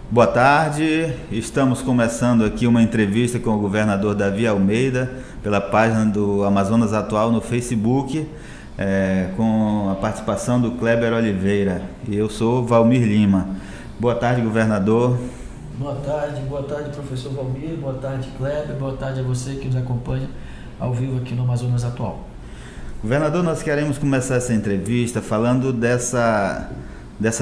Boa tarde, estamos começando aqui uma entrevista com o governador Davi Almeida pela página do Amazonas Atual no Facebook, com a participação do Kleber Oliveira, e eu sou Valmir Lima. Boa tarde, governador. Boa tarde, professor Valmir, boa tarde, Kleber, boa tarde a você que nos acompanha ao vivo aqui no Amazonas Atual. Governador, nós queremos começar essa entrevista falando dessa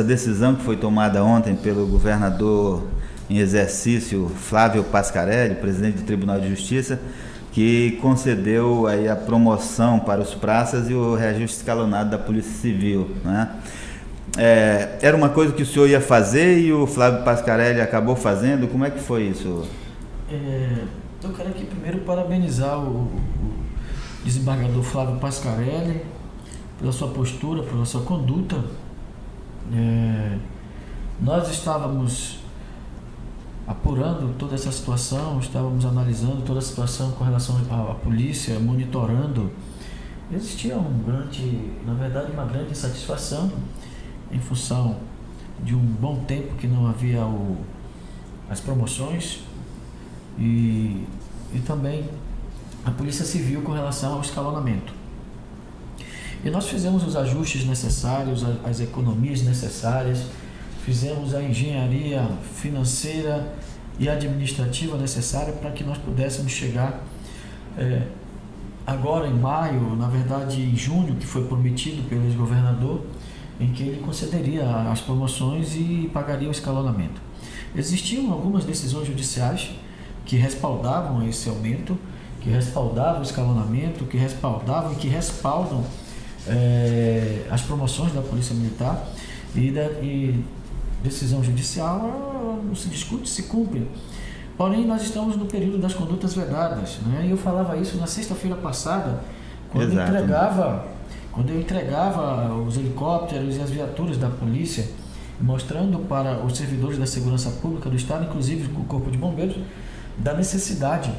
decisão que foi tomada ontem pelo governador em exercício Flávio Pascarelli, presidente do Tribunal de Justiça, que concedeu aí a promoção para os praças e o reajuste escalonado da Polícia Civil, né? Era uma coisa que o senhor ia fazer e o Flávio Pascarelli acabou fazendo. Como é que foi isso? Eu quero aqui primeiro parabenizar o desembargador Flávio Pascarelli pela sua postura, pela sua conduta. Nós estávamos apurando toda essa situação, estávamos analisando toda a situação com relação à polícia, monitorando. Existia uma grande insatisfação em função de um bom tempo que não havia as promoções e também a Polícia Civil com relação ao escalonamento. E nós fizemos os ajustes necessários, as economias necessárias, fizemos a engenharia financeira e administrativa necessária para que nós pudéssemos chegar agora em maio, na verdade em junho, que foi prometido pelo ex-governador, em que ele concederia as promoções e pagaria o escalonamento. Existiam algumas decisões judiciais que respaldavam esse aumento, que respaldavam o escalonamento, que respaldam as promoções da Polícia Militar, e decisão judicial não se discute, se cumpre. Porém, nós estamos no período das condutas vedadas, né? E eu falava isso na sexta-feira passada, quando eu entregava os helicópteros e as viaturas da polícia, mostrando para os servidores da segurança pública do Estado, inclusive o Corpo de Bombeiros, da necessidade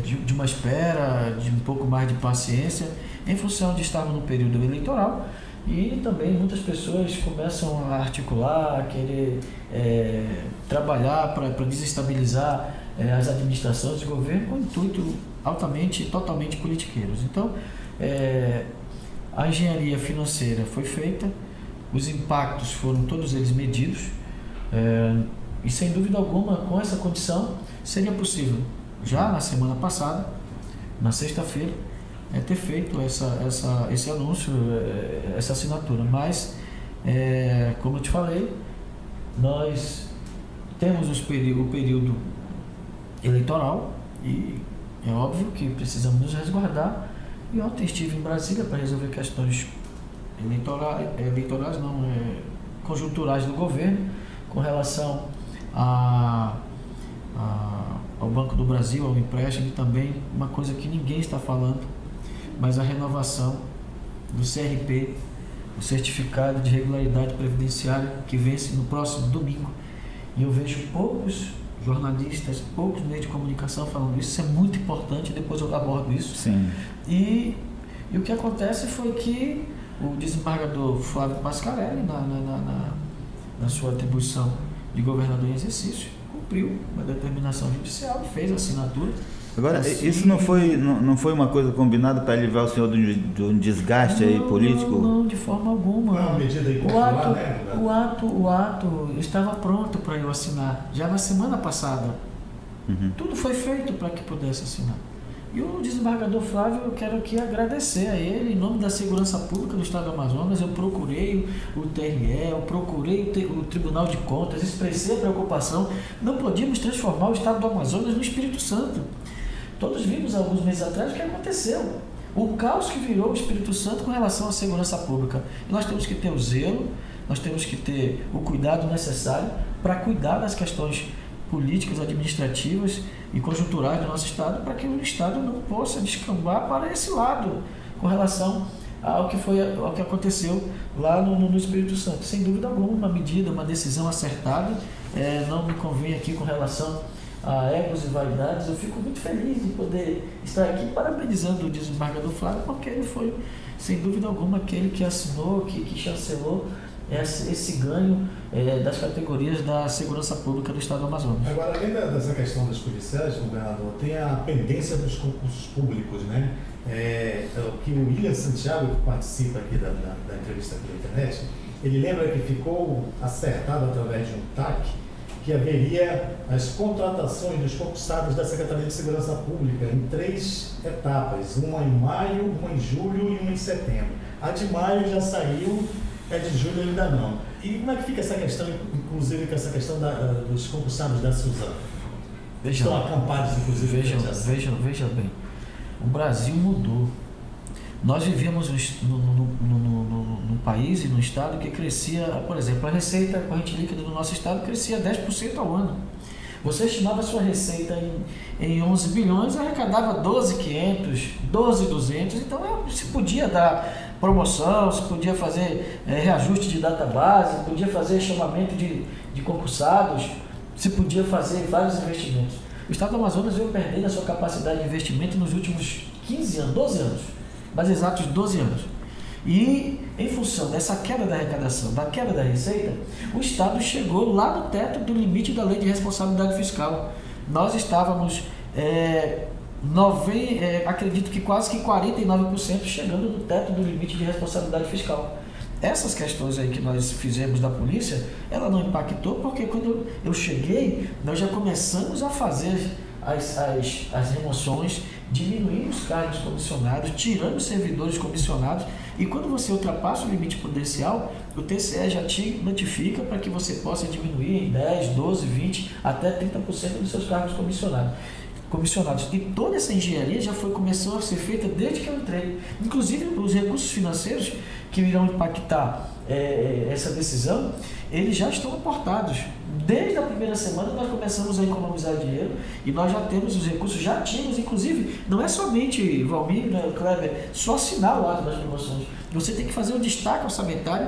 de uma espera, de um pouco mais de paciência, em função de estarmos no período eleitoral. E também muitas pessoas começam a articular, a querer trabalhar para desestabilizar as administrações de governo com intuito totalmente politiqueiros. Então, a engenharia financeira foi feita, os impactos foram todos eles medidos, e sem dúvida alguma, com essa condição, seria possível, já na semana passada, na sexta-feira, ter feito esse anúncio, essa assinatura. Mas, como eu te falei, nós temos o período eleitoral e é óbvio que precisamos nos resguardar. E ontem estive em Brasília para resolver questões conjunturais do governo com relação ao Banco do Brasil, ao empréstimo, e também uma coisa que ninguém está falando, mas a renovação do CRP, o Certificado de Regularidade Previdenciária, que vence no próximo domingo. E eu vejo poucos jornalistas, poucos meios de comunicação falando isso. Isso é muito importante, depois eu abordo isso. Sim. E o que acontece foi que o desembargador Flávio Pascarelli, na sua atribuição de governador em exercício, cumpriu uma determinação judicial e fez a assinatura. Agora, isso não foi uma coisa combinada para livrar o senhor de um desgaste político? Não, de forma alguma. Uma medida O ato estava pronto para eu assinar, já na semana passada. Uhum. Tudo foi feito para que pudesse assinar. E o desembargador Flávio, eu quero aqui agradecer a ele, em nome da Segurança Pública do Estado do Amazonas. Eu procurei o TRE, eu procurei o Tribunal de Contas, expressei a preocupação. Não podíamos transformar o Estado do Amazonas no Espírito Santo. Todos vimos alguns meses atrás o que aconteceu. O caos que virou o Espírito Santo com relação à segurança pública. E nós temos que ter o zelo, nós temos que ter o cuidado necessário para cuidar das questões políticas, administrativas e conjunturais do nosso Estado, para que o Estado não possa descambar para esse lado com relação ao que aconteceu lá no Espírito Santo. Sem dúvida alguma, uma medida, uma decisão acertada. Não me convém aqui com relação a egos e vaidades. Eu fico muito feliz de poder estar aqui parabenizando o desembargador Flávio, porque ele foi, sem dúvida alguma, aquele que assinou, que chancelou esse ganho das categorias da segurança pública do Estado do Amazonas. Agora, além dessa questão dos policiais, governador, tem a pendência dos concursos públicos, né? O que o William Santiago, que participa aqui da entrevista pela internet, ele lembra que ficou acertado através de um TAC que haveria as contratações dos concursados da Secretaria de Segurança Pública em 3 etapas, uma em maio, uma em julho e uma em setembro. A de maio já saiu, a de julho ainda não. E como é que fica essa questão, inclusive com essa questão dos concursados da Suzano? Estão acampados, inclusive. Veja bem, o Brasil mudou. Nós vivíamos num país e no estado que crescia, por exemplo, a receita corrente líquida do nosso estado crescia 10% ao ano. Você estimava a sua receita em 11 bilhões, arrecadava 12.500, 12.200, então se podia dar promoção, se podia fazer reajuste de database, podia fazer chamamento de concursados, se podia fazer vários investimentos. O estado do Amazonas veio perdendo a sua capacidade de investimento nos últimos 15 anos, 12 anos. Mais exatos 12 anos. E em função dessa queda da arrecadação, da queda da receita, o Estado chegou lá no teto do limite da lei de responsabilidade fiscal. Nós estávamos, acredito que quase que 49% chegando no teto do limite de responsabilidade fiscal. Essas questões aí que nós fizemos da polícia, ela não impactou porque quando eu cheguei, nós já começamos a fazer as remoções, diminuindo os cargos comissionados, tirando os servidores comissionados, e quando você ultrapassa o limite prudencial, o TCE já te notifica para que você possa diminuir em 10, 12, 20, até 30% dos seus cargos comissionados. E toda essa engenharia começou a ser feita desde que eu entrei. Inclusive, os recursos financeiros que irão impactar essa decisão, eles já estão aportados. Desde a primeira semana nós começamos a economizar dinheiro e nós já temos os recursos, já tínhamos, inclusive, não é somente, Valmir, né, Kleber, só assinar o ato das promoções. Você tem que fazer um destaque orçamentário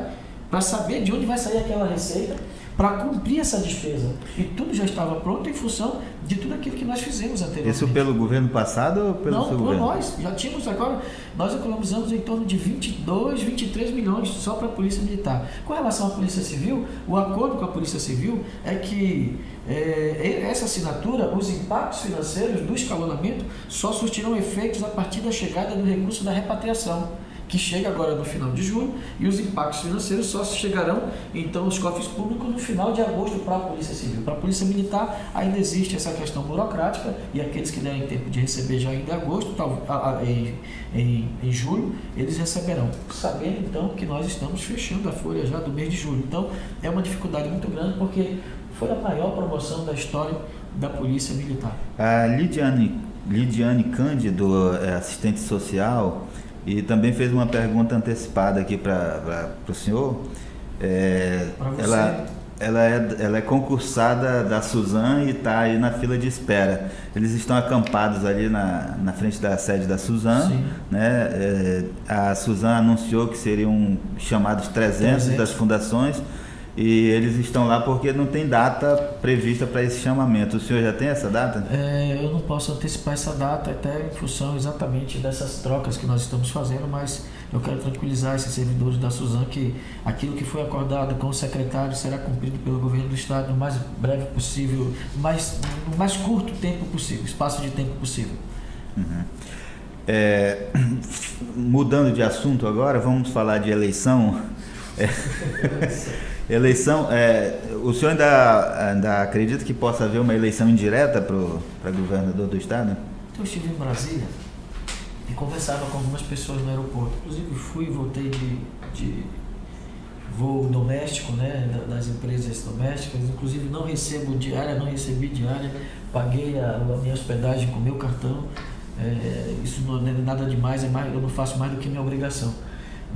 para saber de onde vai sair aquela receita, para cumprir essa despesa. E tudo já estava pronto em função de tudo aquilo que nós fizemos anteriormente. Isso pelo governo passado ou pelo seu governo? Não, nós. Já tínhamos agora, nós economizamos em torno de 22, 23 milhões só para a Polícia Militar. Com relação à Polícia Civil, o acordo com a Polícia Civil é que essa assinatura, os impactos financeiros do escalonamento só surtirão efeitos a partir da chegada do recurso da repatriação, que chega agora no final de julho, e os impactos financeiros só chegarão, então, aos cofres públicos no final de agosto para a Polícia Civil. Para a Polícia Militar, ainda existe essa questão burocrática, e aqueles que derem tempo de receber já ainda em agosto, em julho, eles receberão. Sabendo, então, que nós estamos fechando a folha já do mês de julho. Então, é uma dificuldade muito grande, porque foi a maior promoção da história da Polícia Militar. A Lidiane Cândido, assistente social, e também fez uma pergunta antecipada aqui para o senhor. Ela é concursada da Suzano e está aí na fila de espera. Eles estão acampados ali na frente da sede da Suzano, né? A Suzano anunciou que seriam chamados 300 das fundações, e eles estão lá porque não tem data prevista para esse chamamento. O senhor já tem essa data? Eu não posso antecipar essa data, até em função exatamente dessas trocas que nós estamos fazendo, mas eu quero tranquilizar esses servidores da Suzano que aquilo que foi acordado com o secretário será cumprido pelo governo do estado no mais breve possível, no mais curto tempo possível, espaço de tempo possível. Uhum. Mudando de assunto agora, vamos falar de eleição. Eleição, o senhor ainda acredita que possa haver uma eleição indireta para governador do estado? Então, eu estive em Brasília e conversava com algumas pessoas no aeroporto. Inclusive fui e voltei de voo doméstico, né, das empresas domésticas. Inclusive não recebi diária, paguei a minha hospedagem com o meu cartão. Isso não é nada demais, eu não faço mais do que minha obrigação.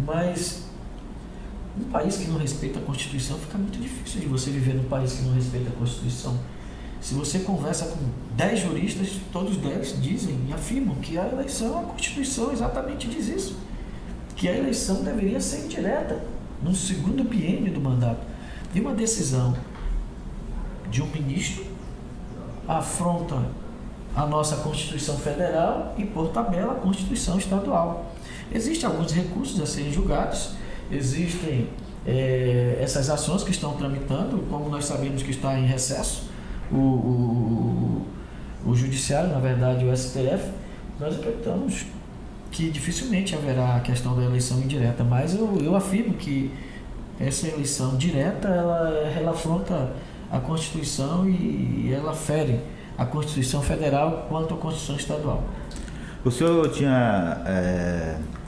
Mas um país que não respeita a Constituição, fica muito difícil de você viver num país que não respeita a Constituição. Se você conversa com 10 juristas, todos 10 dizem e afirmam que a eleição, a Constituição exatamente diz isso, que a eleição deveria ser indireta, no segundo biênio do mandato. E uma decisão de um ministro afronta a nossa Constituição Federal e, por tabela, a Constituição Estadual. Existem alguns recursos a serem julgados, existem essas ações que estão tramitando, como nós sabemos que está em recesso, o Judiciário, na verdade o STF, nós acreditamos que dificilmente haverá a questão da eleição indireta, mas eu afirmo que essa eleição direta ela afronta a Constituição e ela fere a Constituição Federal quanto à Constituição Estadual. O senhor tinha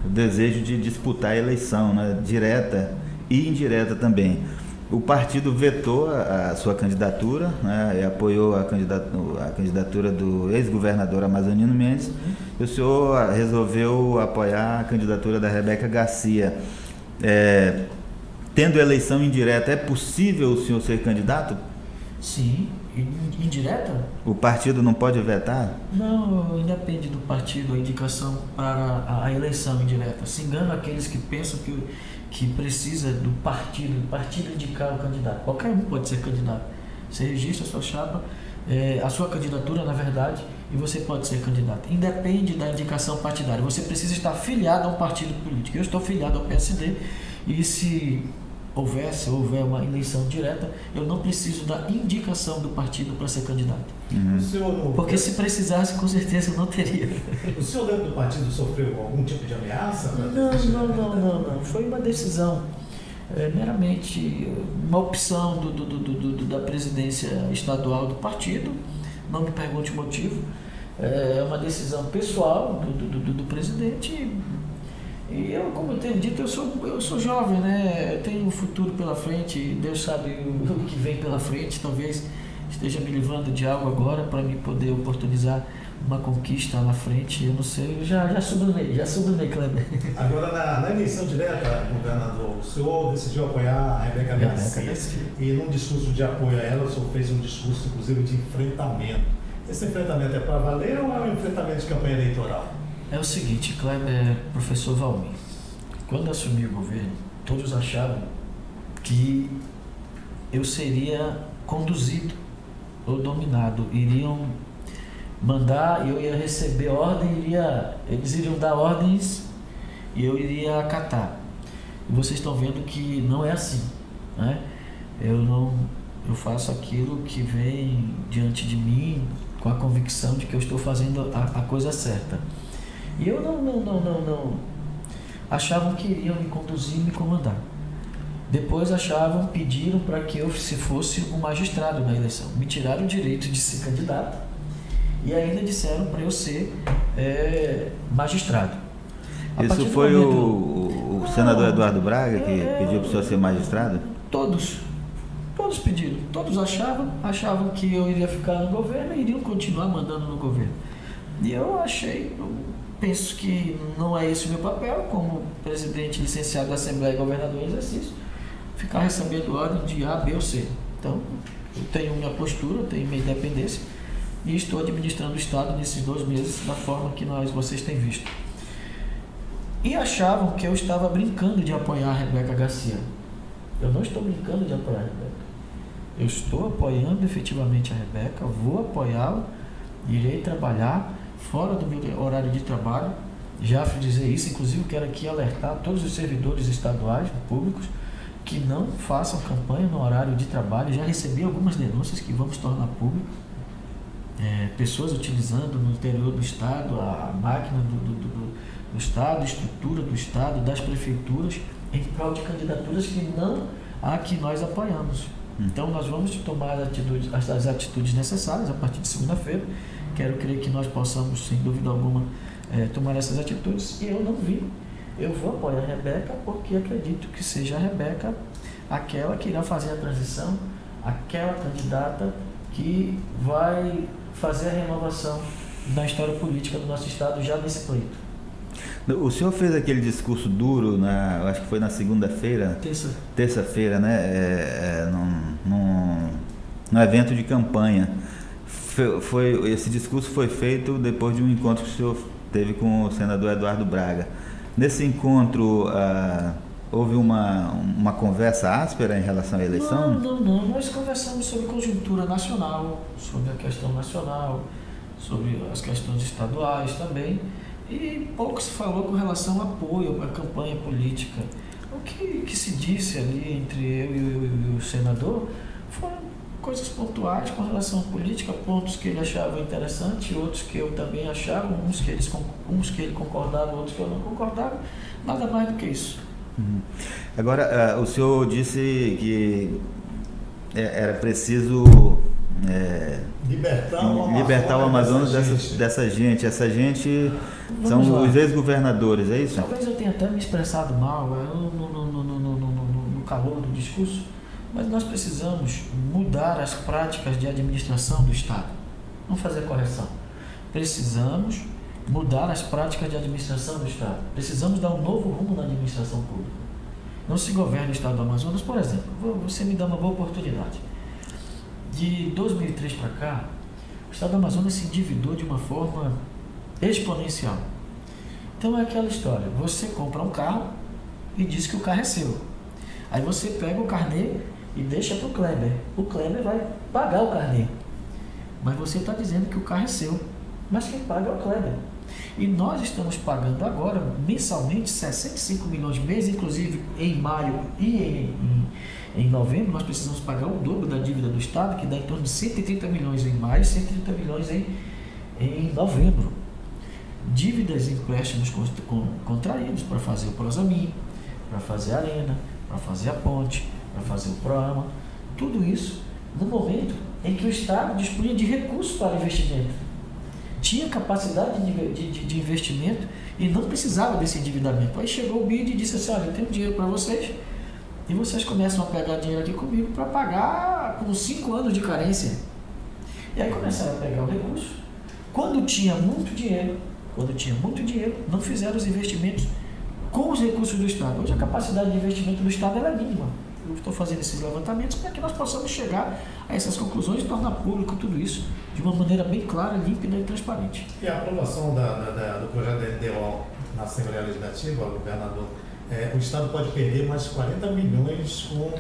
o desejo de disputar a eleição, né, direta e indireta também. O partido vetou a sua candidatura, né, e apoiou a candidatura do ex-governador Amazonino Mendes, e o senhor resolveu apoiar a candidatura da Rebeca Garcia. Tendo eleição indireta, é possível o senhor ser candidato? Sim. Indireta? O partido não pode vetar? Não, independe do partido a indicação para a eleição indireta. Se engana aqueles que pensam que precisa do partido indicar o candidato. Qualquer um pode ser candidato. Você registra a sua chapa, a sua candidatura, na verdade, e você pode ser candidato. Independe da indicação partidária. Você precisa estar filiado a um partido político. Eu estou filiado ao PSD e se houver uma eleição direta, eu não preciso da indicação do partido para ser candidato. Porque se precisasse, com certeza eu não teria. O senhor dentro do partido sofreu algum tipo de ameaça? Não. Foi uma decisão meramente uma opção da presidência estadual do partido. Não me pergunte o motivo. É uma decisão pessoal do presidente. E eu, como eu tenho dito, eu sou jovem, né? Eu tenho um futuro pela frente, Deus sabe o que vem pela frente, talvez esteja me livrando de algo agora para me poder oportunizar uma conquista na frente, eu não sei, eu já sublimei, Kleber. Agora, na eleição direta, governador, o senhor decidiu apoiar a Rebeca Garcia, e num discurso de apoio a ela, o senhor fez um discurso, inclusive, de enfrentamento. Esse enfrentamento é para valer ou é um enfrentamento de campanha eleitoral? É o seguinte, Kleber, professor Valmir, quando assumi o governo, todos achavam que eu seria conduzido ou dominado, iriam mandar, eu ia receber ordem, eles iriam dar ordens e eu iria acatar. E vocês estão vendo que não é assim, né? Eu faço aquilo que vem diante de mim com a convicção de que eu estou fazendo a coisa certa. E eu não achavam que iriam me conduzir e me comandar. Depois pediram para que eu se fosse um magistrado na eleição. Me tiraram o direito de ser candidato e ainda disseram para eu ser magistrado. Isso foi o senador Eduardo Braga que pediu para o senhor ser magistrado? Todos pediram. Todos achavam que eu iria ficar no governo e iriam continuar mandando no governo. E eu penso que não é esse o meu papel, como presidente licenciado da Assembleia e governador em exercício, ficar recebendo ordem de A, B ou C. Então, eu tenho minha postura, eu tenho minha independência e estou administrando o Estado nesses 2 meses da forma que vocês têm visto. E achavam que eu estava brincando de apoiar a Rebeca Garcia. Eu não estou brincando de apoiar a Rebeca. Eu estou apoiando efetivamente a Rebeca, vou apoiá-la, irei trabalhar fora do meu horário de trabalho. Já dizer isso, inclusive quero aqui alertar todos os servidores estaduais, públicos, que não façam campanha no horário de trabalho. Já recebi algumas denúncias que vamos tornar público. Pessoas utilizando no interior do estado a máquina do estado, a estrutura do estado, das prefeituras, em prol de candidaturas que não a que nós apoiamos. Então nós vamos tomar as atitudes necessárias a partir de segunda-feira. Quero crer que nós possamos, sem dúvida alguma, tomar essas atitudes. E eu não vi. Eu vou apoiar a Rebeca porque acredito que seja a Rebeca aquela que irá fazer a transição, aquela candidata que vai fazer a renovação na história política do nosso estado já nesse pleito. O senhor fez aquele discurso duro, eu acho que foi na segunda-feira? Terça-feira, né? No evento de campanha. Esse discurso foi feito depois de um encontro que o senhor teve com o senador Eduardo Braga. Nesse encontro, houve uma conversa áspera em relação à eleição? Não. Nós conversamos sobre conjuntura nacional, sobre a questão nacional, sobre as questões estaduais também. E pouco se falou com relação ao apoio à campanha política. O que se disse ali entre eu e o senador foram coisas pontuais com relação à política, pontos que ele achava interessante, outros que eu também achava, uns que ele concordava, outros que eu não concordava, nada mais do que isso. Agora, o senhor disse que era preciso libertar o Amazonas dessa gente. Essa gente são os ex-governadores, é isso? Talvez eu tenha até me expressado mal no calor do discurso, mas nós precisamos mudar as práticas de administração do Estado, não fazer correção. Precisamos mudar as práticas de administração do Estado. Precisamos dar um novo rumo na administração pública. Não se governa o Estado do Amazonas, por exemplo, você me dá uma boa oportunidade. De 2003 para cá, o Estado do Amazonas se endividou de uma forma exponencial. Então é aquela história, você compra um carro e diz que o carro é seu. Aí você pega o carnê e deixa para o Kleber. O Kleber vai pagar o carnê. Mas você está dizendo que o carro é seu. Mas quem paga é o Kleber. E nós estamos pagando agora, mensalmente, 65 milhões mês, inclusive em maio e em novembro, nós precisamos pagar o dobro da dívida do Estado, que dá em torno de 130 milhões em maio e 130 milhões em novembro. Dívidas e empréstimos contraídos para fazer o Prosamin, para fazer a arena, para fazer a ponte, para fazer o programa, tudo isso no momento em que o Estado dispunha de recursos para investimento, tinha capacidade de investimento e não precisava desse endividamento. Aí chegou o BID e disse assim, olha, eu tenho dinheiro para vocês e vocês começam a pegar dinheiro aqui comigo para pagar com 5 anos de carência. E aí começaram a pegar o recurso. Quando tinha muito dinheiro, não fizeram os investimentos com os recursos do Estado. Hoje a capacidade de investimento do Estado é mínima. Eu estou fazendo esses levantamentos para que nós possamos chegar a essas conclusões e tornar público tudo isso de uma maneira bem clara, límpida e transparente. E a aprovação do projeto da LDO na Assembleia Legislativa, governador, o Estado pode perder mais 40 milhões com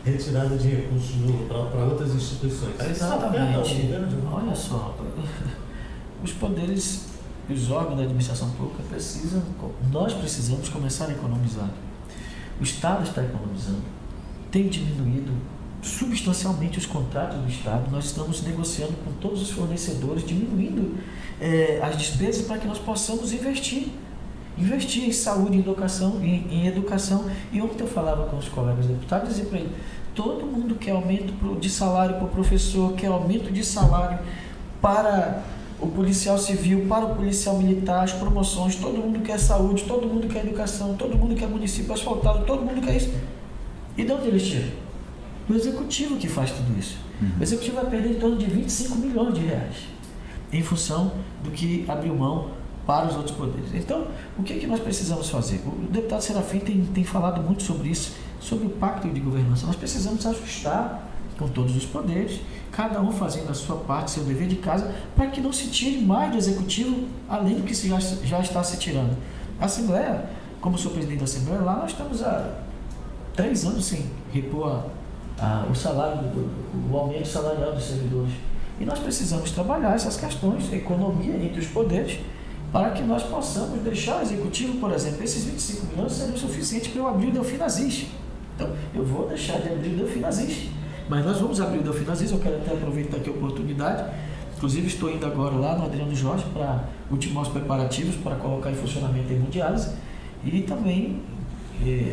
retirada de recursos para outras instituições. Exatamente. Olha só, os poderes, os órgãos da administração pública nós precisamos começar a economizar. O Estado está economizando, tem diminuído substancialmente os contratos do Estado, nós estamos negociando com todos os fornecedores, diminuindo as despesas para que nós possamos investir em saúde, em educação. E ontem eu falava com os colegas deputados e dizia para ele, todo mundo quer aumento de salário para o professor, quer aumento de salário para o policial civil, para o policial militar, as promoções, todo mundo quer saúde, todo mundo quer educação, todo mundo quer município asfaltado, todo mundo quer isso. E de onde eles tiram? Do executivo que faz tudo isso. O executivo vai perder em torno de 25 milhões de reais em função do que abriu mão para os outros poderes. Então, o que nós precisamos fazer? O deputado Serafim tem falado muito sobre isso, sobre o pacto de governança. Nós precisamos ajustar com todos os poderes, cada um fazendo a sua parte, seu dever de casa, para que não se tire mais do executivo, além do que já está se tirando. A Assembleia, como sou presidente da Assembleia, lá nós estamos há 3 anos sem repor o salário, o aumento salarial dos servidores. E nós precisamos trabalhar essas questões, economia entre os poderes, para que nós possamos deixar o executivo, por exemplo, esses 25 milhões seriam suficientes para eu abrir o Delfim Aziz. Então, eu vou deixar de abrir o Delfim Aziz. Mas nós vamos abrir o Delfim Aziz, eu quero até aproveitar aqui a oportunidade. Inclusive, estou indo agora lá no Adriano Jorge para ultimar os preparativos para colocar em funcionamento a hemodiálise e também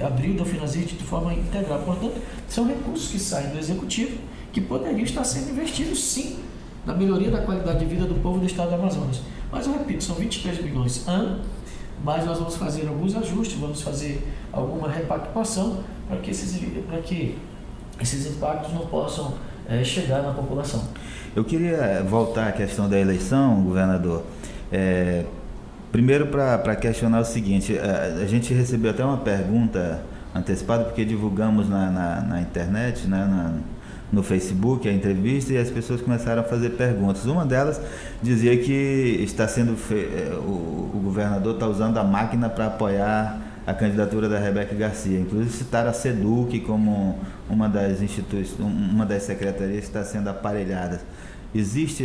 abrir o Delfim Aziz de forma integral. Portanto, são recursos que saem do executivo que poderiam estar sendo investidos, sim, na melhoria da qualidade de vida do povo do estado do Amazonas. Mas eu repito, são 23 milhões ano, mas nós vamos fazer alguns ajustes, vamos fazer alguma repactuação para que esses impactos não possam chegar na população. Eu queria voltar à questão da eleição, governador. Primeiro, para questionar o seguinte, a gente recebeu até uma pergunta antecipada, porque divulgamos na internet, né, no Facebook, a entrevista, e as pessoas começaram a fazer perguntas. Uma delas dizia que está sendo o governador está usando a máquina para apoiar a candidatura da Rebeca Garcia. Inclusive citaram a SEDUC como uma das instituições, uma das secretarias que está sendo aparelhada. Existe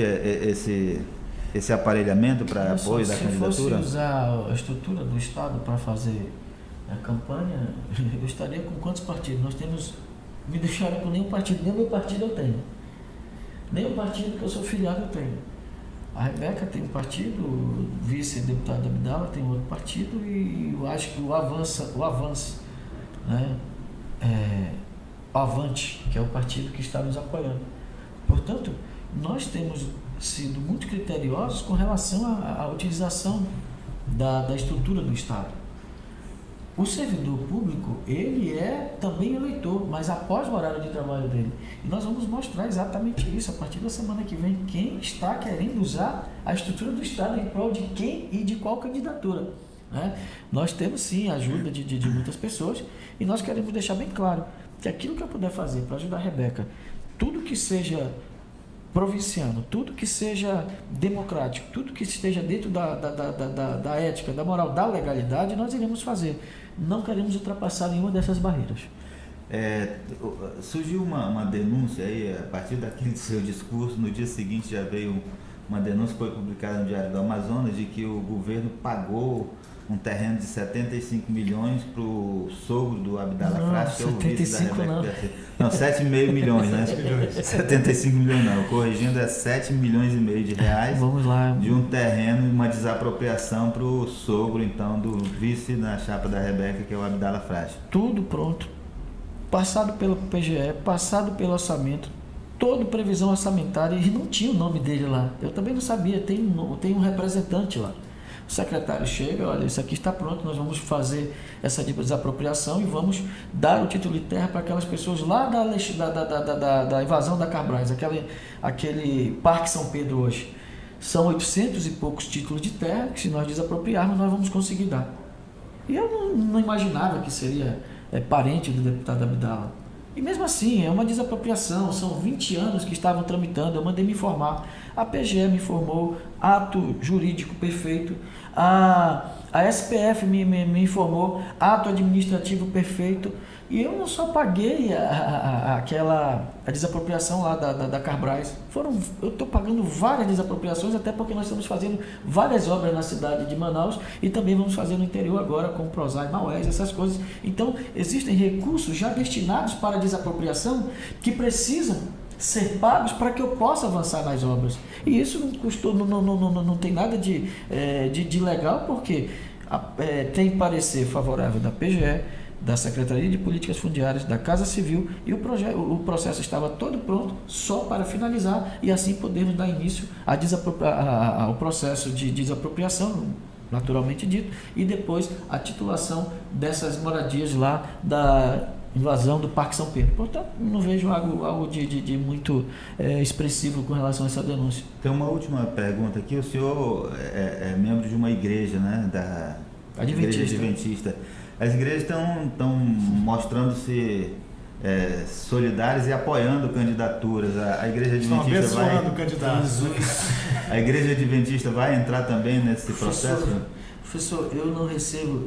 esse aparelhamento para apoio da candidatura? Se fosse usar a estrutura do Estado para fazer a campanha, eu estaria com quantos partidos? Nós temos, me deixaram com nenhum partido, nem o meu partido eu tenho. Nem o partido que eu sou filiado eu tenho. A Rebeca tem um partido, o vice-deputado Abdala tem outro partido e eu acho que o Avance, né? O Avante, que é o partido que está nos apoiando. Portanto, nós temos sido muito criteriosos com relação à utilização da estrutura do Estado. O servidor público, ele é também eleitor, mas após o horário de trabalho dele. E nós vamos mostrar exatamente isso a partir da semana que vem, quem está querendo usar a estrutura do Estado em prol de quem e de qual candidatura. Né? Nós temos sim a ajuda de muitas pessoas e nós queremos deixar bem claro que aquilo que eu puder fazer para ajudar a Rebeca, tudo que seja provinciano, tudo que seja democrático, tudo que esteja dentro da ética, da moral, da legalidade, nós iremos fazer. Não queremos ultrapassar nenhuma dessas barreiras. Surgiu uma denúncia aí, a partir daquele seu discurso, no dia seguinte já veio uma denúncia que foi publicada no Diário do Amazonas, de que o governo pagou um terreno de 75 milhões para o sogro do Abdala Frasco, que é o vice da Rebeca. Não, 7,5 milhões, né? 75 milhões não, corrigindo, é 7 milhões e meio de reais. Vamos lá. De um terreno e uma desapropriação para o sogro, então, do vice na chapa da Rebeca, que é o Abdala Frasco. Tudo pronto. Passado pelo PGE, passado pelo orçamento, toda previsão orçamentária, e não tinha o nome dele lá. Eu também não sabia, tem um representante lá. O secretário chega, olha, isso aqui está pronto, nós vamos fazer essa desapropriação e vamos dar o título de terra para aquelas pessoas lá da invasão da Carbrais, aquele Parque São Pedro hoje. São 800 e poucos títulos de terra que, se nós desapropriarmos, nós vamos conseguir dar. E eu não imaginava que seria parente do deputado Abdala. E mesmo assim, é uma desapropriação, são 20 anos que estavam tramitando, eu mandei me informar, a PGE me informou, ato jurídico perfeito, a SPF me informou, ato administrativo perfeito, e eu não só paguei a desapropriação lá da Carbrais, eu estou pagando várias desapropriações, até porque nós estamos fazendo várias obras na cidade de Manaus e também vamos fazer no interior agora com o Prosai, Maués, essas coisas. Então, existem recursos já destinados para desapropriação que precisam ser pagos para que eu possa avançar nas obras. E isso não custou, não tem nada de legal, porque tem parecer favorável da PGE, da Secretaria de Políticas Fundiárias, da Casa Civil, e o processo estava todo pronto só para finalizar e assim podermos dar início ao processo de desapropriação, naturalmente dito, e depois a titulação dessas moradias lá da invasão do Parque São Pedro. Portanto, não vejo algo de muito expressivo com relação a essa denúncia. Tem uma última pergunta aqui. O senhor é membro de uma igreja, né, da Igreja Adventista. As igrejas estão mostrando-se solidárias e apoiando candidaturas. A Igreja Adventista a Igreja Adventista vai entrar também nesse processo? Professor,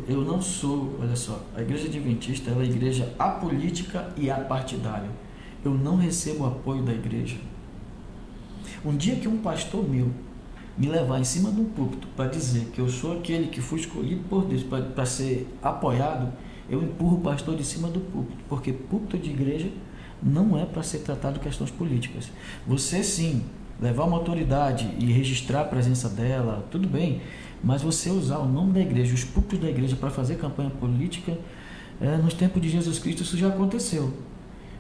eu não sou, olha só, a Igreja Adventista é uma igreja apolítica e apartidária. Eu não recebo apoio da igreja. Um dia que um pastor meu me levar em cima de um púlpito para dizer que eu sou aquele que fui escolhido por Deus para ser apoiado, eu empurro o pastor de cima do púlpito, porque púlpito de igreja não é para ser tratado questões políticas. Você sim, levar uma autoridade e registrar a presença dela, tudo bem, mas você usar o nome da igreja, os púlpitos da igreja para fazer campanha política, nos tempos de Jesus Cristo isso já aconteceu.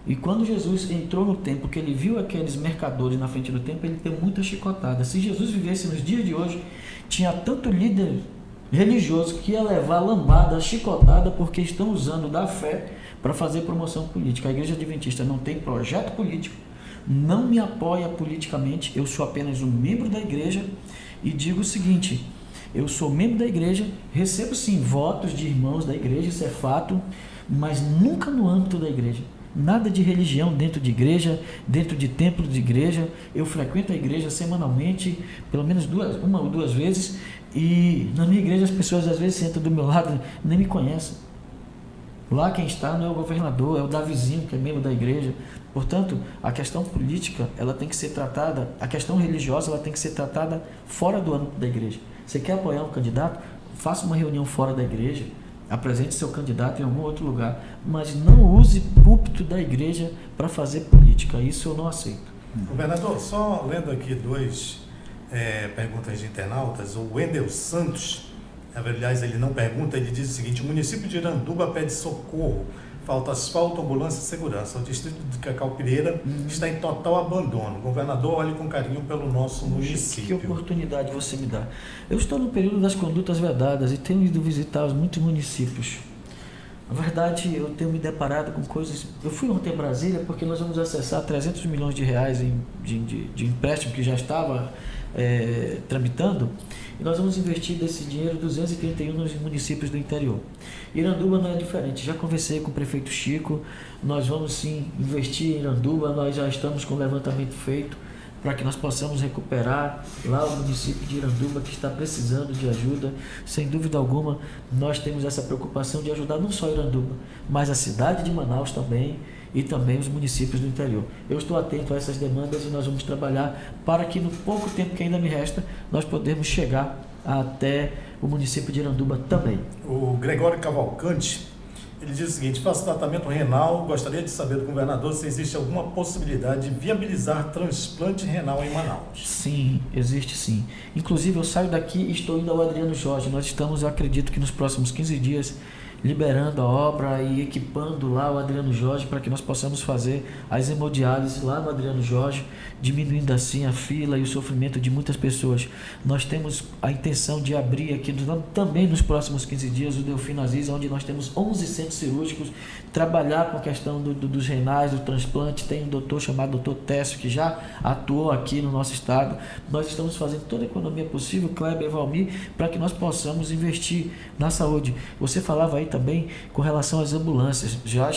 E quando Jesus entrou no templo, que ele viu aqueles mercadores na frente do templo, ele deu muita chicotada. Se Jesus vivesse nos dias de hoje, tinha tanto líder religioso que ia levar lambada, chicotada, porque estão usando da fé para fazer promoção política. A Igreja Adventista não tem projeto político, não me apoia politicamente, eu sou apenas um membro da igreja e digo o seguinte: eu sou membro da igreja, recebo sim votos de irmãos da igreja, isso é fato, mas nunca no âmbito da igreja. Nada de religião dentro de igreja, dentro de templo de igreja. Eu frequento a igreja semanalmente, pelo menos uma ou duas vezes, e na minha igreja as pessoas às vezes sentam do meu lado, nem me conhecem. Lá quem está não é o governador, é o Davizinho, que é membro da igreja. Portanto, a questão política, ela tem que ser tratada, a questão religiosa, ela tem que ser tratada fora do âmbito da igreja. Você quer apoiar um candidato? Faça uma reunião fora da igreja, apresente seu candidato em algum outro lugar, mas não use púlpito da igreja para fazer política. Isso eu não aceito. Governador, só lendo aqui duas perguntas de internautas. O Wendel Santos, aliás, ele não pergunta, ele diz o seguinte: o município de Iranduba pede socorro, falta asfalto, ambulância e segurança. O distrito de Cacau-Pireira está em total abandono. Governador, olhe com carinho pelo nosso município. Que oportunidade você me dá. Eu estou no período das condutas vedadas e tenho ido visitar muitos municípios. Na verdade, eu tenho me deparado com coisas... Eu fui ontem a Brasília porque nós vamos acessar 300 milhões de reais de empréstimo que já estava tramitando, e nós vamos investir desse dinheiro 231 nos municípios do interior. Iranduba não é diferente. Já conversei com o prefeito Chico, nós vamos sim investir em Iranduba, nós já estamos com o levantamento feito para que nós possamos recuperar lá o município de Iranduba, que está precisando de ajuda. Sem dúvida alguma, nós temos essa preocupação de ajudar não só Iranduba, mas a cidade de Manaus também, e também os municípios do interior. Eu estou atento a essas demandas e nós vamos trabalhar para que no pouco tempo que ainda me resta, nós podemos chegar até o município de Iranduba também. O Gregório Cavalcante, ele diz o seguinte: faço tratamento renal, gostaria de saber do governador se existe alguma possibilidade de viabilizar transplante renal em Manaus. Sim, existe sim. Inclusive eu saio daqui e estou indo ao Adriano Jorge. Nós estamos, eu acredito que nos próximos 15 dias, liberando a obra e equipando lá o Adriano Jorge para que nós possamos fazer as hemodiálises lá no Adriano Jorge, diminuindo assim a fila e o sofrimento de muitas pessoas. Nós temos a intenção de abrir aqui também nos próximos 15 dias o Delfim Aziz, onde nós temos 11 centros cirúrgicos, trabalhar com a questão dos renais, do transplante. Tem um doutor chamado Dr. Técio, que já atuou aqui no nosso estado. Nós estamos fazendo toda a economia possível, Kleber e Valmir, para que nós possamos investir na saúde. Você falava aí também com relação às ambulâncias, já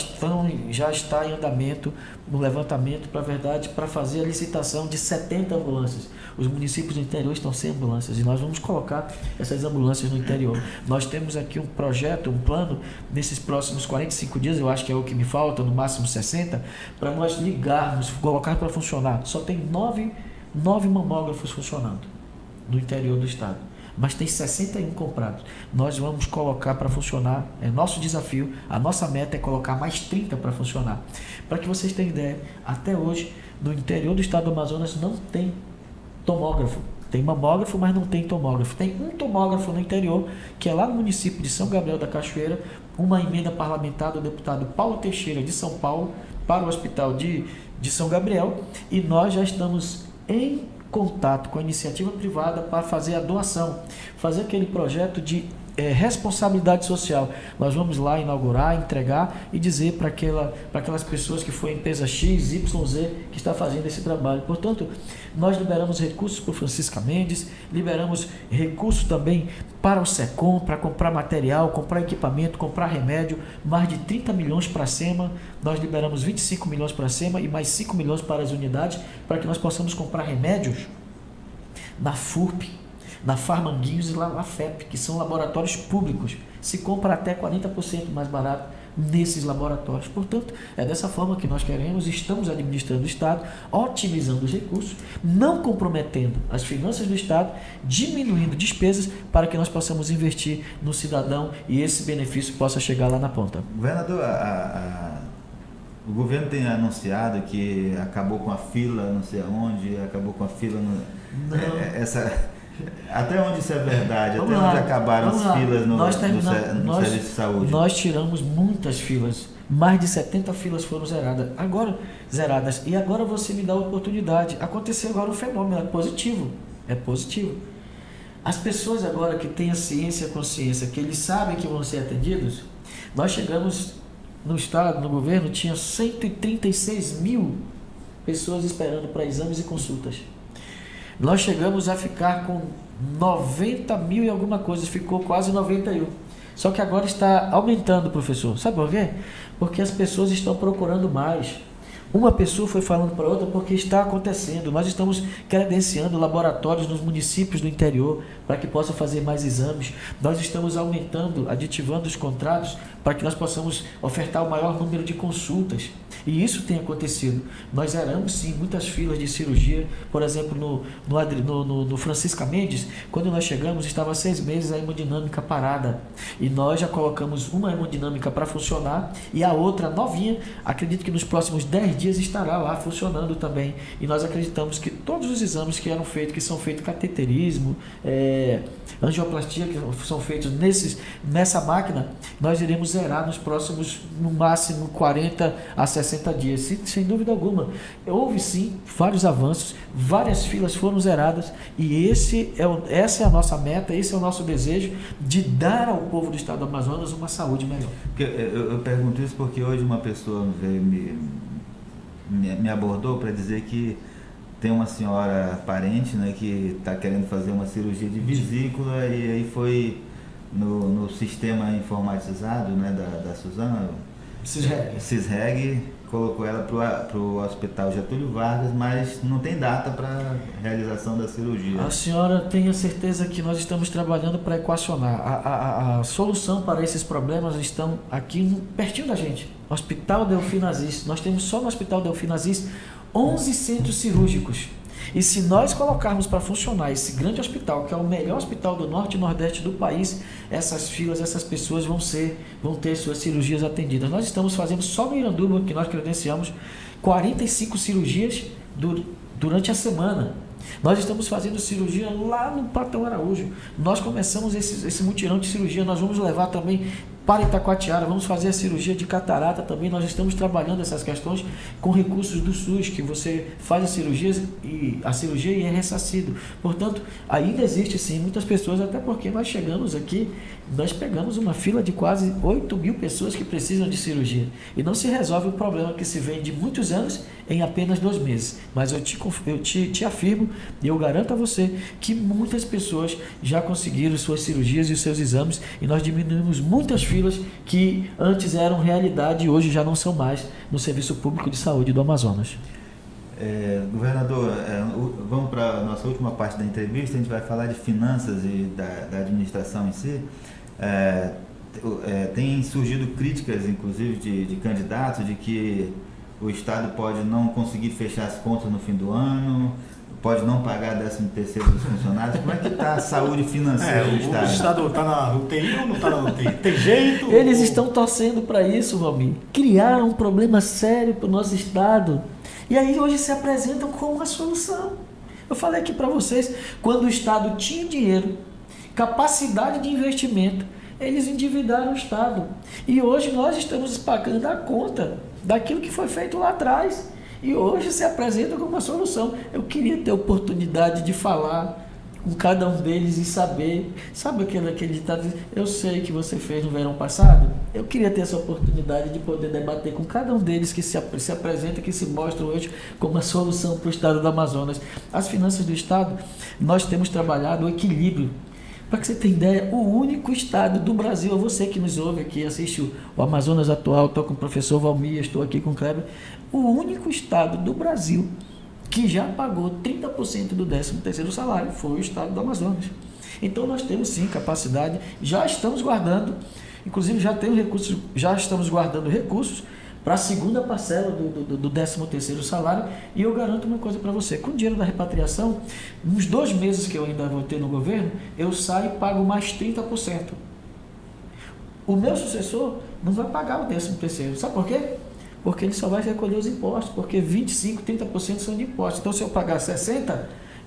está em andamento no levantamento, para fazer a licitação de 70 ambulâncias. Os municípios do interior estão sem ambulâncias e nós vamos colocar essas ambulâncias no interior. Nós temos aqui um projeto, um plano, nesses próximos 45 dias, eu acho que é o que me falta, no máximo 60, para nós ligarmos, colocar para funcionar. Só tem 9 mamógrafos funcionando no interior do estado, mas tem 61 comprados. Nós vamos colocar para funcionar, é nosso desafio, a nossa meta é colocar mais 30 para funcionar. Para que vocês tenham ideia, até hoje, no interior do estado do Amazonas não tem tomógrafo. Tem mamógrafo, mas não tem tomógrafo. Tem um tomógrafo no interior, que é lá no município de São Gabriel da Cachoeira, uma emenda parlamentar do deputado Paulo Teixeira de São Paulo para o hospital de São Gabriel, e nós já estamos em contato com a iniciativa privada para fazer a doação, fazer aquele projeto de responsabilidade social. Nós vamos lá inaugurar, entregar e dizer para aquelas pessoas que foi a empresa X, Y, Z que está fazendo esse trabalho. Portanto, nós liberamos recursos para o Francisca Mendes, liberamos recursos também para o SECOM, para comprar material, comprar equipamento, comprar remédio, mais de 30 milhões para a SEMA, nós liberamos 25 milhões para a SEMA e mais 5 milhões para as unidades, para que nós possamos comprar remédios na FURP, na Farmanguinhos e lá na FEP, que são laboratórios públicos. Se compra até 40% mais barato nesses laboratórios. Portanto, é dessa forma que nós queremos, estamos administrando o Estado, otimizando os recursos, não comprometendo as finanças do Estado, diminuindo despesas para que nós possamos investir no cidadão e esse benefício possa chegar lá na ponta. Governador, o governo tem anunciado que acabou com a fila, não sei aonde, acabou com a fila... Até onde isso é verdade? Até onde acabaram as filas no serviço de saúde? Nós tiramos muitas filas, mais de 70 filas foram zeradas. E agora você me dá a oportunidade. Aconteceu agora um fenômeno, é positivo. As pessoas agora que têm a ciência e a consciência, que eles sabem que vão ser atendidos, nós chegamos no estado, no governo, tinha 136 mil pessoas esperando para exames e consultas. Nós chegamos a ficar com 90 mil e alguma coisa, ficou quase 91. Só que agora está aumentando, professor. Sabe por quê? Porque as pessoas estão procurando mais. Uma pessoa foi falando para outra porque está acontecendo. Nós estamos credenciando laboratórios nos municípios do interior para que possam fazer mais exames. Nós estamos aumentando, aditivando os contratos para que nós possamos ofertar o maior número de consultas. E isso tem acontecido. Nós zeramos sim muitas filas de cirurgia. Por exemplo, no Francisca Mendes, quando nós chegamos, estava há 6 meses a hemodinâmica parada. E nós já colocamos uma hemodinâmica para funcionar e a outra novinha, acredito que nos próximos 10 dias estará lá funcionando também. E nós acreditamos que todos os exames que eram feitos, que são feitos cateterismo, angioplastia, que são feitos nessa máquina, nós iremos zerar nos próximos, no máximo, 40 a 60 dias, sem dúvida alguma. Houve sim vários avanços, várias filas foram zeradas e essa é a nossa meta, esse é o nosso desejo de dar ao povo do estado do Amazonas uma saúde melhor. Eu pergunto isso porque hoje uma pessoa veio me abordou para dizer que tem uma senhora parente, né, que está querendo fazer uma cirurgia de vesícula e aí foi no sistema informatizado, né, da Suzana, CISREG, colocou ela para o Hospital Getúlio Vargas, mas não tem data para realização da cirurgia. A senhora tenha certeza que nós estamos trabalhando para equacionar. A solução para esses problemas estão aqui pertinho da gente. Hospital Delfim Aziz. Nós temos só no Hospital Delfim Aziz 11 centros cirúrgicos. E se nós colocarmos para funcionar esse grande hospital, que é o melhor hospital do norte e nordeste do país, essas filas, essas pessoas vão ter suas cirurgias atendidas. Nós estamos fazendo só no Iranduba, que nós credenciamos, 45 cirurgias durante a semana. Nós estamos fazendo cirurgia lá no Platão Araújo. Nós começamos esse mutirão de cirurgia, nós vamos levar também para Itacoatiara, vamos fazer a cirurgia de catarata também. Nós estamos trabalhando essas questões com recursos do SUS, que você faz a cirurgia e é ressarcido. Portanto, ainda existe sim muitas pessoas, até porque nós chegamos aqui, nós pegamos uma fila de quase 8 mil pessoas que precisam de cirurgia. E não se resolve o problema que se vem de muitos anos em apenas 2 meses. Mas eu te afirmo e eu garanto a você que muitas pessoas já conseguiram suas cirurgias e os seus exames e nós diminuímos muitas filas que antes eram realidade e hoje já não são mais no Serviço Público de Saúde do Amazonas. Governador, vamos para a nossa última parte da entrevista. A gente vai falar de finanças e da administração em si. Tem surgido críticas, inclusive, de candidatos, de que o Estado pode não conseguir fechar as contas no fim do ano, pode não pagar 13º dos funcionários. Como é que está a saúde financeira do Estado? O Estado está na UTI ou não está na UTI? Tem jeito? Eles estão torcendo para isso, Valmir. Criaram um problema sério para o nosso Estado. E aí hoje se apresentam com uma solução. Eu falei aqui para vocês, quando o Estado tinha dinheiro, capacidade de investimento, eles endividaram o Estado. E hoje nós estamos pagando a conta daquilo que foi feito lá atrás. E hoje se apresenta como uma solução. Eu queria ter a oportunidade de falar com cada um deles e saber, sabe aquele ditado, eu sei que você fez no verão passado? Eu queria ter essa oportunidade de poder debater com cada um deles que se apresenta, que se mostra hoje como uma solução para o Estado do Amazonas. As finanças do Estado, nós temos trabalhado o equilíbrio. Para que você tenha ideia, o único estado do Brasil, você que nos ouve aqui, assiste o Amazonas Atual, estou com o professor Valmir, estou aqui com o Kleber, o único estado do Brasil que já pagou 30% do 13º salário foi o estado do Amazonas. Então nós temos sim capacidade, já estamos guardando, inclusive já estamos guardando recursos para a segunda parcela do 13º salário, e eu garanto uma coisa para você, com o dinheiro da repatriação, nos 2 meses que eu ainda vou ter no governo, eu saio e pago mais 30%. O meu sucessor não vai pagar o 13º, sabe por quê? Porque ele só vai recolher os impostos, porque 25%, 30% são de impostos. Então se eu pagar 60%,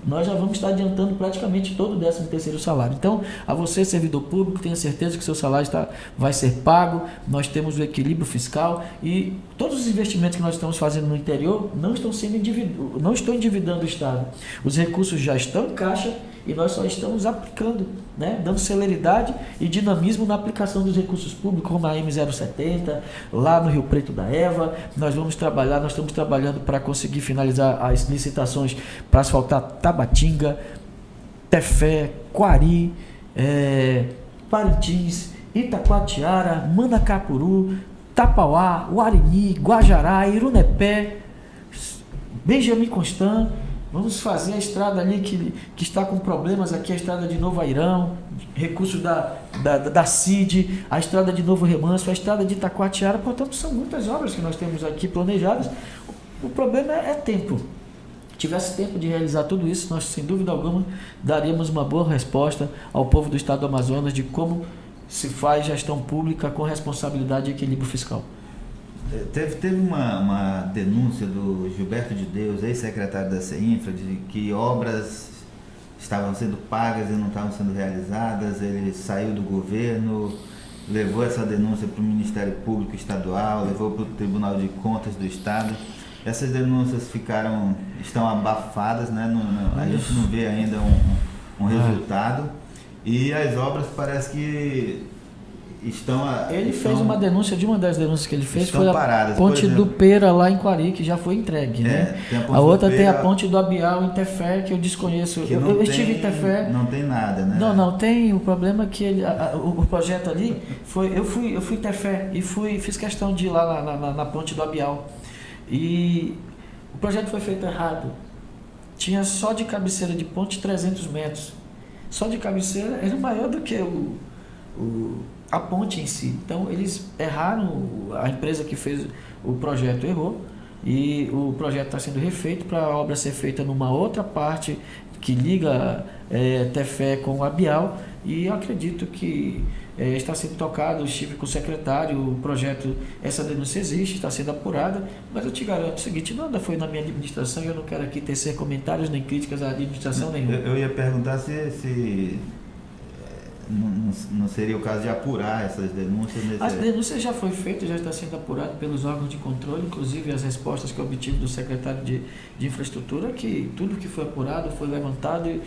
nós já vamos estar adiantando praticamente todo o 13º salário. Então, a você, servidor público, tenha certeza que seu salário vai ser pago, nós temos o equilíbrio fiscal e todos os investimentos que nós estamos fazendo no interior não estão endividando o Estado. Os recursos já estão em caixa e nós só estamos aplicando, né, dando celeridade e dinamismo na aplicação dos recursos públicos, como a M070, lá no Rio Preto da Eva. Nós estamos trabalhando para conseguir finalizar as licitações para asfaltar Tabatinga, Tefé, Quari, Parintins, Itacoatiara, Manacapuru, Tapauá, Uarini, Guajará, Irunepé, Benjamin Constant. Vamos fazer a estrada ali que está com problemas aqui, a estrada de Novo Airão, recursos da CID, a estrada de Novo Remanso, a estrada de Itacoatiara, portanto são muitas obras que nós temos aqui planejadas. O problema é tempo. Tivesse tempo de realizar tudo isso, nós sem dúvida alguma daríamos uma boa resposta ao povo do estado do Amazonas de como se faz gestão pública com responsabilidade e equilíbrio fiscal. Teve uma denúncia do Gilberto de Deus, ex-secretário da CEINFRA, de que obras estavam sendo pagas e não estavam sendo realizadas. Ele saiu do governo, levou essa denúncia para o Ministério Público Estadual, levou para o Tribunal de Contas do Estado. Essas denúncias estão abafadas, né? A gente não vê ainda um resultado. E as obras parece que Ele fez uma denúncia, de uma das denúncias que ele fez foi a paradas, ponte do Pera lá em Quari, que já foi entregue, né? A outra tem a ponte do Abial em Tefé, que eu desconheço. Eu estive em Tefé. Não tem nada, né? Não tem. O problema é que o projeto ali foi. Eu fui em Tefé e fiz questão de ir lá na ponte do Abial. E o projeto foi feito errado. Tinha só de cabeceira de ponte 300 metros. Só de cabeceira era maior do que a ponte em si. Então eles erraram, a empresa que fez o projeto errou e o projeto está sendo refeito para a obra ser feita numa outra parte que liga Tefé com o Abial, e eu acredito que está sendo tocado. Eu estive com o secretário, o projeto, essa denúncia existe, está sendo apurada, mas eu te garanto o seguinte: nada foi na minha administração e eu não quero aqui tecer comentários nem críticas à administração nenhuma. Eu ia perguntar se não seria o caso de apurar essas denúncias. As denúncias já foi feita, já está sendo apurado pelos órgãos de controle, inclusive as respostas que eu obtive do secretário de Infraestrutura, que tudo que foi apurado foi levantado e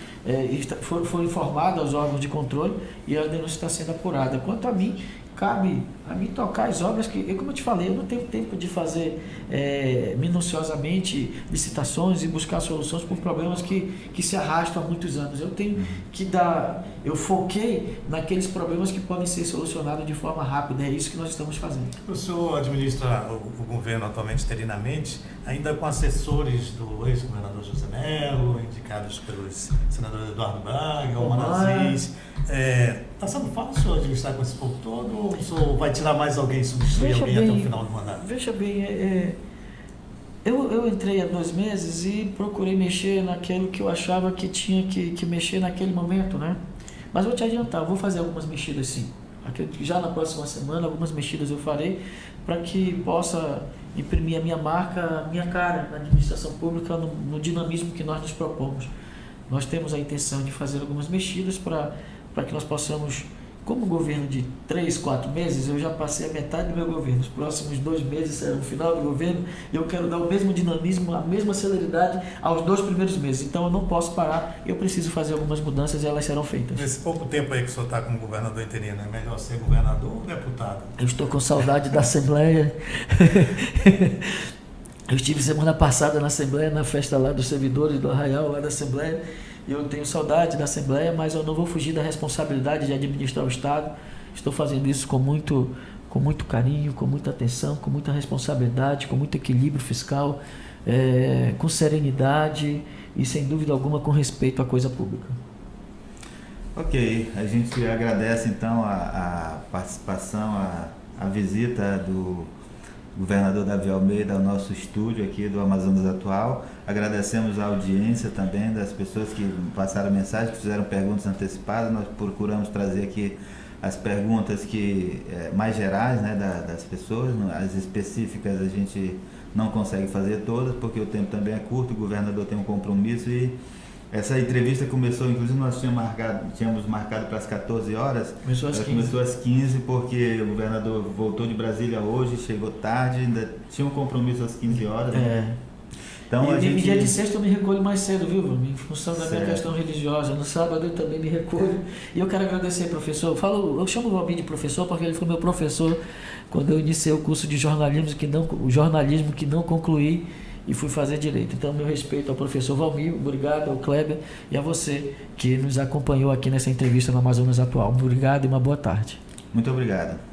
foi informado aos órgãos de controle, e a denúncia está sendo apurada. Quanto a mim, cabe a mim tocar as obras que, como eu te falei, eu não tenho tempo de fazer minuciosamente licitações e buscar soluções por problemas que se arrastam há muitos anos. Eu tenho que eu foquei naqueles problemas que podem ser solucionados de forma rápida. É isso que nós estamos fazendo. O senhor administra o governo atualmente interinamente, ainda com assessores do ex-governador José Melo, indicados pelos senadores Eduardo Braga, Omar Aziz. Está sendo fácil administrar com esse povo todo, ou o senhor vai tirar mais alguém, substituir alguém até o final do mandato? Veja bem, eu entrei há 2 meses e procurei mexer naquilo que eu achava que tinha que mexer naquele momento, né? Mas vou te adiantar, eu vou fazer algumas mexidas sim. Acredito que já na próxima semana algumas mexidas eu farei para que possa imprimir a minha marca, a minha cara na administração pública, no dinamismo que nós nos propomos. Nós temos a intenção de fazer algumas mexidas para que nós possamos, como governo de 3, 4 meses, eu já passei a metade do meu governo. Os próximos 2 meses serão o final do governo e eu quero dar o mesmo dinamismo, a mesma celeridade aos 2 primeiros meses. Então eu não posso parar, eu preciso fazer algumas mudanças e elas serão feitas. Nesse pouco tempo aí que o senhor está como governador interino, é melhor ser governador ou deputado? Eu estou com saudade da Assembleia. Eu estive semana passada na Assembleia, na festa lá dos servidores do Arraial, lá da Assembleia. Eu tenho saudade da Assembleia, mas eu não vou fugir da responsabilidade de administrar o Estado. Estou fazendo isso com muito carinho, com muita atenção, com muita responsabilidade, com muito equilíbrio fiscal, com serenidade e, sem dúvida alguma, com respeito à coisa pública. Ok, a gente agradece então a participação, a visita do governador Davi Almeida ao nosso estúdio aqui do Amazonas Atual. Agradecemos a audiência também das pessoas que passaram mensagem, que fizeram perguntas antecipadas. Nós procuramos trazer aqui as perguntas mais gerais, né, das pessoas. As específicas a gente não consegue fazer todas, porque o tempo também é curto, o governador tem um compromisso e essa entrevista começou, inclusive nós tínhamos marcado para as 14 horas, começou às 15, porque o governador voltou de Brasília hoje, chegou tarde, ainda tinha um compromisso às 15 horas. Né? Então, e dia de sexta eu me recolho mais cedo, viu? Em função da minha questão religiosa. No sábado eu também me recolho. E eu quero agradecer, professor. Eu chamo o Valmir de professor porque ele foi meu professor quando eu iniciei o curso de jornalismo que não concluí e fui fazer direito. Então, meu respeito ao professor Valmir, obrigado ao Kleber e a você que nos acompanhou aqui nessa entrevista no Amazonas Atual. Obrigado e uma boa tarde. Muito obrigado.